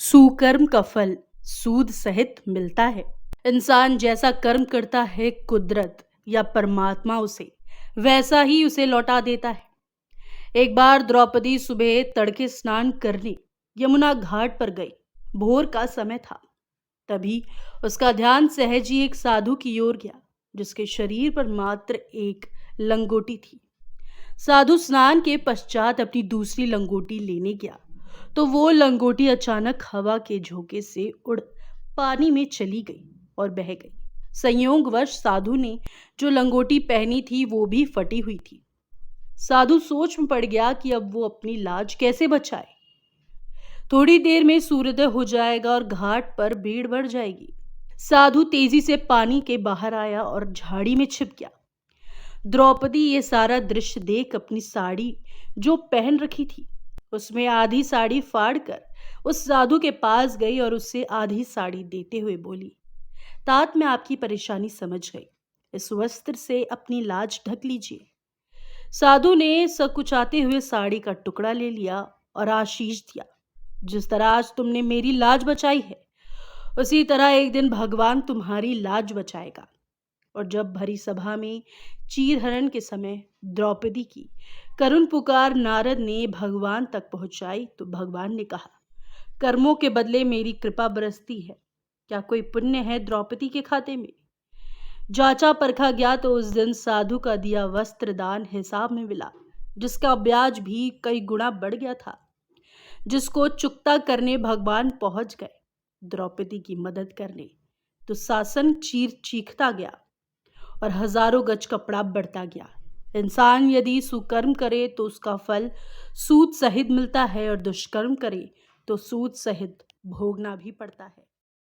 सुकर्म का फल सूद सहित मिलता है। इंसान जैसा कर्म करता है, कुदरत या परमात्मा उसे वैसा ही उसे लौटा देता है। एक बार द्रौपदी सुबह तड़के स्नान करने यमुना घाट पर गई। भोर का समय था। तभी उसका ध्यान सहज ही एक साधु की ओर गया, जिसके शरीर पर मात्र एक लंगोटी थी। साधु स्नान के पश्चात अपनी दूसरी लंगोटी लेने गया तो वो लंगोटी अचानक हवा के झोंके से उड़ पानी में चली गई और बह गई। संयोगवश साधु ने जो लंगोटी पहनी थी वो भी फटी हुई थी। साधु सोच में पड़ गया कि अब वो अपनी लाज कैसे बचाए। थोड़ी देर में सूर्योदय हो जाएगा और घाट पर भीड़ बढ़ जाएगी। साधु तेजी से पानी के बाहर आया और झाड़ी में छिप गया। द्रौपदी ये सारा दृश्य देख अपनी साड़ी जो पहन रखी थी उसमें आधी साड़ी फाड़कर उस साधु के पास गई और उससे आधी साड़ी देते हुए बोली, तात मैं आपकी परेशानी समझ गई। इस वस्त्र से अपनी लाज ढक लीजिए। साधु ने सकुचाते हुए साड़ी का टुकड़ा ले लिया और आशीष दिया, जिस तरह आज तुमने मेरी लाज बचाई है उसी तरह एक दिन भगवान तुम्हारी लाज बचाएगा। और जब भरी सभा में चीरहरण के समय द्रौपदी की करुण पुकार नारद ने भगवान तक पहुंचाई तो भगवान ने कहा, कर्मों के बदले मेरी कृपा बरसती है। क्या कोई पुण्य है द्रौपदी के खाते में? जांचा परखा गया तो उस दिन साधु का दिया वस्त्र दान हिसाब में मिला, जिसका ब्याज भी कई गुना बढ़ गया था। जिसको चुकता करने भगवान पहुंच गए द्रौपदी की मदद करने, तो शासन चीर चीखता गया और हजारों गज कपड़ा बढ़ता गया। इंसान यदि सुकर्म करे तो उसका फल सूद सहित मिलता है और दुष्कर्म करे तो सूद सहित भोगना भी पड़ता है।